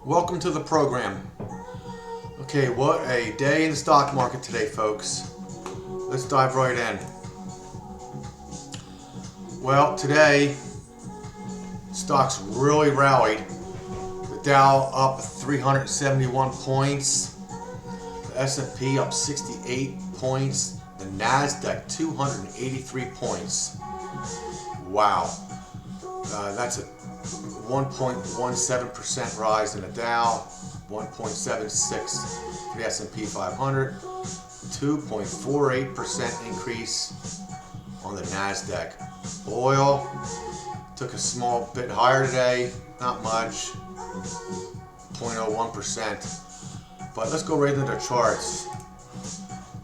Welcome to the program. Okay, what a day in the stock market today, folks. Let's dive right in. Well, today, stocks really rallied. The Dow up 371 points. The S&P up 68 points. The Nasdaq 283 points. Wow. That's a 1.17% rise in the Dow, 1.76 for the S&P 500, 2.48% increase on the Nasdaq. Oil took a small bit higher today, not much, 0.01%. But let's go right into the charts.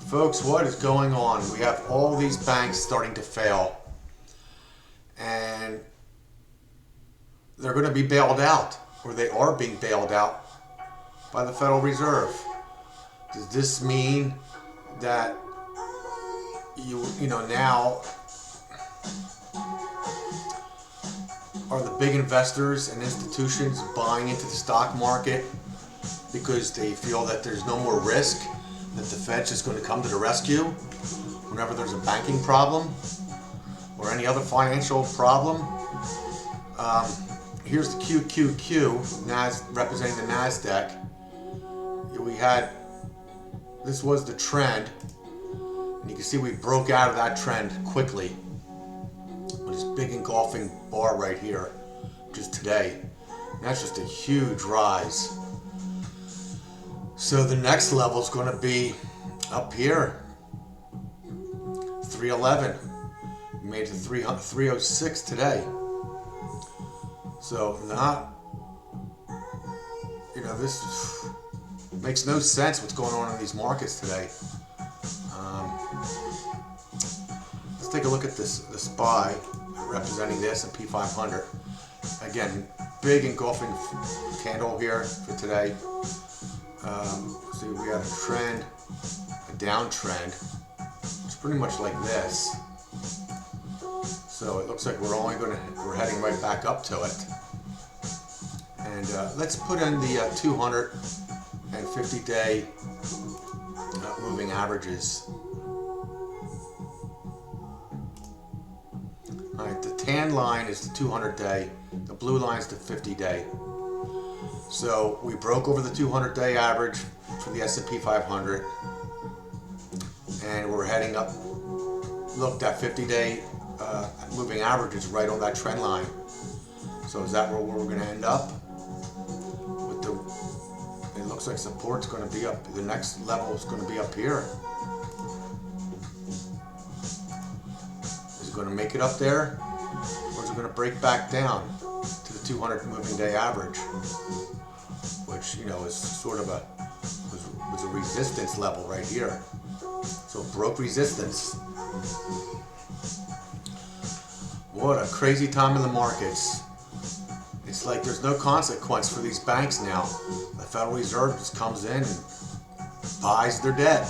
Folks, what is going on? We have all these banks starting to fail. And they're going to be bailed out, or they are being bailed out by the Federal Reserve. Does this mean that now are the big investors and institutions buying into the stock market because they feel that there's no more risk, that the Fed's just going to come to the rescue whenever there's a banking problem or any other financial problem? Here's the QQQ, representing the Nasdaq. This was the trend, and you can see we broke out of that trend quickly with this big engulfing bar right here, just today. And that's just a huge rise. So the next level is going to be up here, 311. We made it to 306 today. So this makes no sense what's going on in these markets today. Let's take a look at this SPY representing the S&P 500. Again, big engulfing candle here for today. See, we have a trend, a downtrend. It's pretty much like this. So it looks like we're heading right back up to it. And let's put in the 250-day moving averages. All right, the tan line is the 200-day. The blue line is the 50-day. So we broke over the 200-day average for the S&P 500, and we're heading up. Look, that 50-day moving average is right on that trend line. So is that where we're going to end up? It looks like support's going to be up. The next level is going to be up here. Is it going to make it up there, or is it going to break back down to the 200 moving day average, which is sort of was a resistance level right here. So it broke resistance. What a crazy time in the markets. It's like there's no consequence for these banks now. The Federal Reserve just comes in and buys their debt,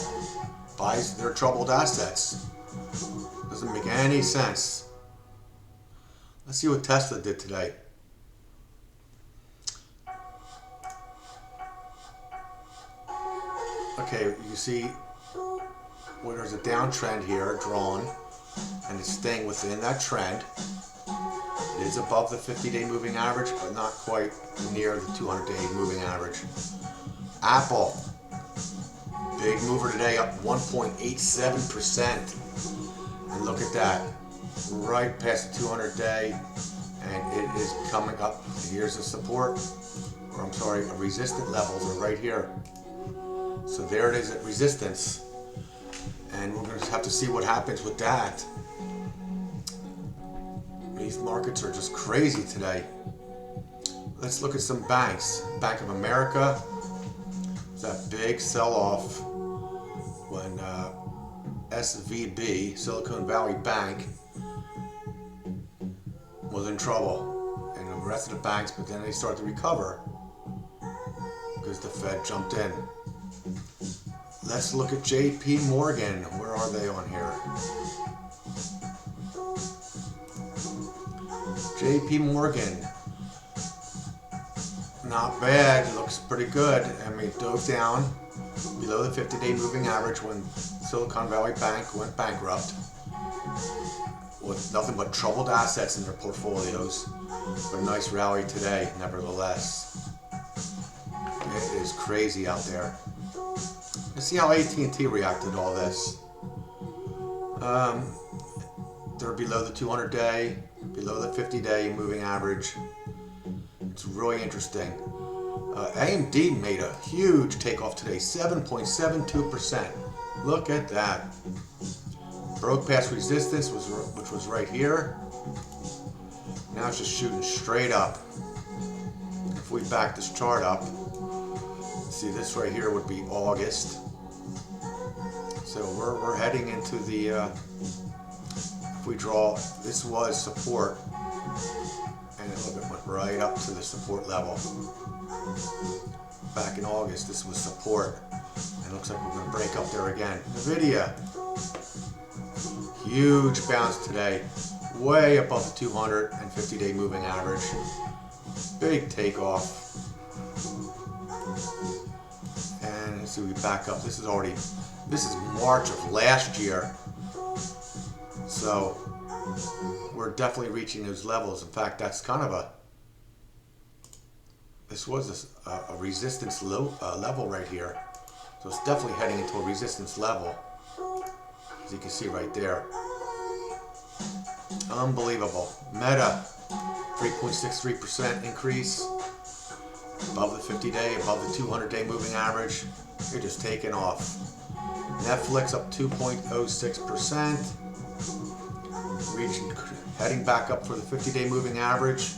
buys their troubled assets. Doesn't make any sense. Let's see what Tesla did today. Okay, you see where there's a downtrend here drawn, and it's staying within that trend. It is above the 50-day moving average, but not quite near the 200-day moving average. Apple, big mover today, up 1.87%. And look at that, right past the 200-day, and it is coming up. Here's a support, a resistant levels are right here. So there it is at resistance. And we're going to have to see what happens with that. These markets are just crazy today. Let's look at some banks. Bank of America, that big sell-off when SVB, Silicon Valley Bank, was in trouble. And the rest of the banks, but then they started to recover because the Fed jumped in. Let's look at JP Morgan. Where are they on here? JP Morgan. Not bad. It looks pretty good. I mean, it dove down below the 50-day moving average when Silicon Valley Bank went bankrupt with nothing but troubled assets in their portfolios. But a nice rally today, nevertheless. It is crazy out there. Let's see how AT&T reacted to all this. They're below the 200-day, below the 50-day moving average. It's really interesting. AMD made a huge takeoff today, 7.72%. Look at that. Broke past resistance, which was right here. Now it's just shooting straight up. If we back this chart up, see this right here would be August. So we're heading into the, if we draw, this was support, and it went right up to the support level. Back in August, this was support, and it looks like we're going to break up there again. NVIDIA, huge bounce today, way above the 250-day moving average. Big takeoff. And let's see, we back up. This is March of last year. So we're definitely reaching those levels. In fact, that's kind of this was a resistance level right here. So it's definitely heading into a resistance level, as you can see right there. Unbelievable. Meta, 3.63% increase. Above the 50-day, above the 200-day moving average. You're just taking off. Netflix up 2.06%. Heading back up for the 50-day moving average.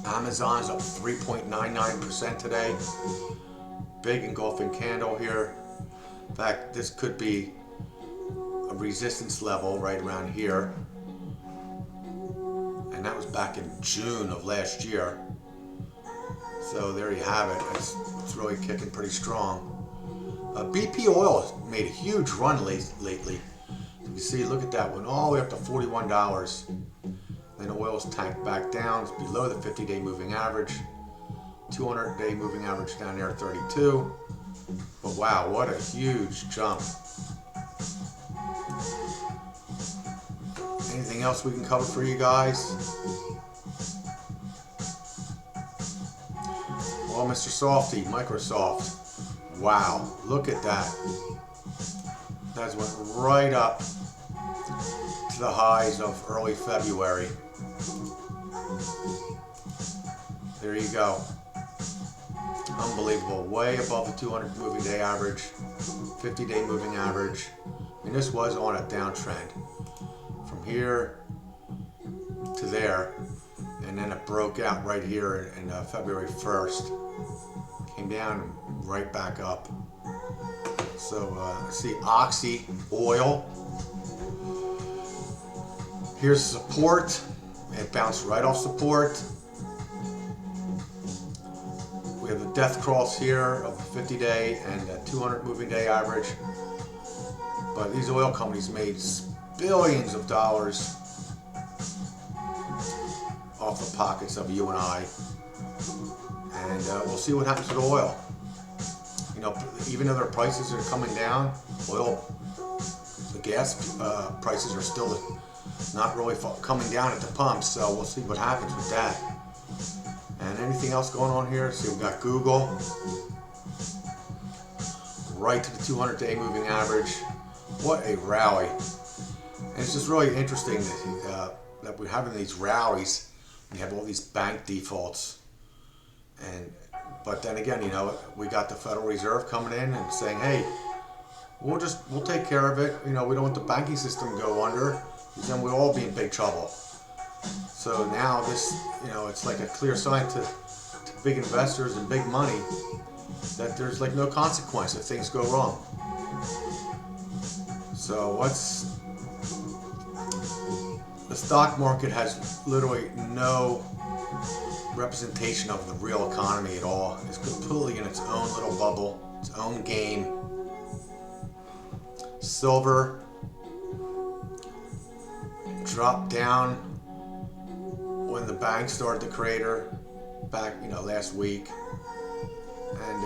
Amazon's up 3.99% today. Big engulfing candle here. In fact, this could be a resistance level right around here. And that was back in June of last year. So there you have it. It's really kicking pretty strong. BP oil has made a huge run lately. You see, look at that, went all the way up to $41. Then oil's tanked back down. It's below the 50-day moving average. 200-day moving average down there at 32. But wow, what a huge jump. Anything else we can cover for you guys? Well, Mr. Softy, Microsoft. Wow, look at that. That went right up to the highs of early February. There you go. Unbelievable. Way above the 200 moving day average, 50-day moving average. I mean, this was on a downtrend from here to there, and then it broke out right here in February 1st. Came down and right back up. So see Oxy oil. Here's support. It bounced right off support. We have the death cross here of the 50-day and 200 moving day average. But these oil companies made billions of dollars off the pockets of you and I. And we'll see what happens to the oil. You know, even though their prices are coming down, the gas prices are still not really coming down at the pumps. So we'll see what happens with that. And anything else going on here? See, we've got Google right to the 200-day moving average. What a rally! And it's just really interesting that we're having these rallies. We have all these bank defaults. But then again, you know, we got the Federal Reserve coming in and saying, hey, we'll take care of it. You know, we don't want the banking system to go under, because then we'll all be in big trouble. So now this, you know, it's like a clear sign to big investors and big money that there's like no consequence if things go wrong. So the stock market has literally no representation of the real economy at all. It's completely in its own little bubble, its own game. Silver dropped down when the bank started to crater. back, last week, and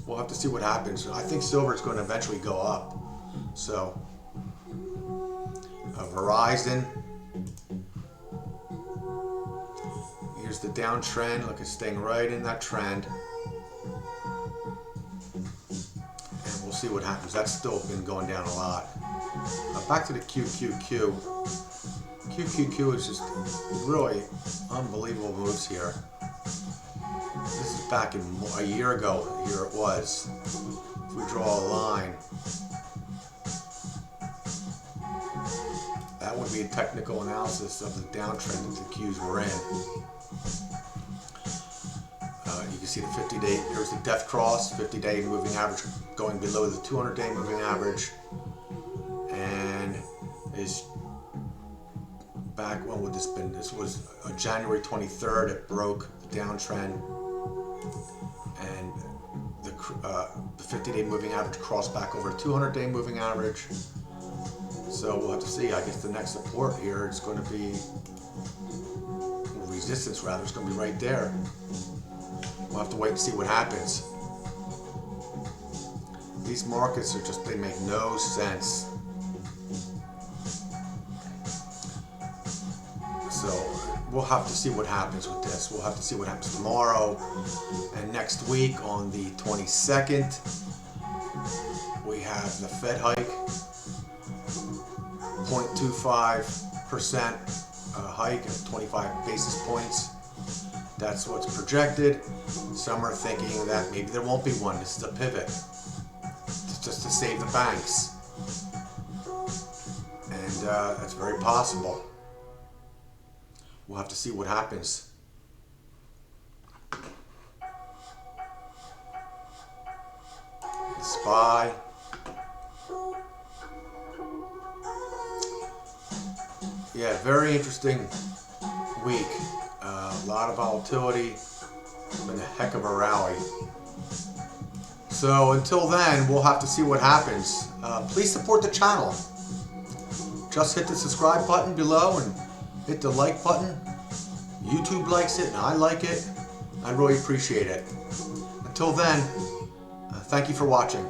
we'll have to see what happens. I think silver is going to eventually go up. So Verizon, here's the downtrend. Look, it's staying right in that trend, and we'll see what happens. That's still been going down a lot. Back to the QQQ. QQQ is just really unbelievable moves here. This is back in a year ago. Here it was. If we draw a line, that would be a technical analysis of the downtrend that the Qs were in. You can see the 50-day, here's the death cross, 50-day moving average going below the 200-day moving average. And is back, when would this been? This was January 23rd, it broke the downtrend. And the 50-day moving average crossed back over 200-day moving average. So we'll have to see. I guess the next support here is going to be, resistance rather, is going to be right there. We'll have to wait and see what happens. These markets are just, they make no sense. So we'll have to see what happens with this. We'll have to see what happens tomorrow and next week on the 22nd. We have the Fed hike, 0.25% hike at 25 basis points. That's what's projected. Some are thinking that maybe there won't be one. This is a pivot. It's just to save the banks. And that's very possible. We'll have to see what happens. SPY. Yeah, very interesting week. A lot of volatility. It's been a heck of a rally. So until then, we'll have to see what happens. Please support the channel. Just hit the subscribe button below and hit the like button. YouTube likes it and I like it. I really appreciate it. Until then, thank you for watching.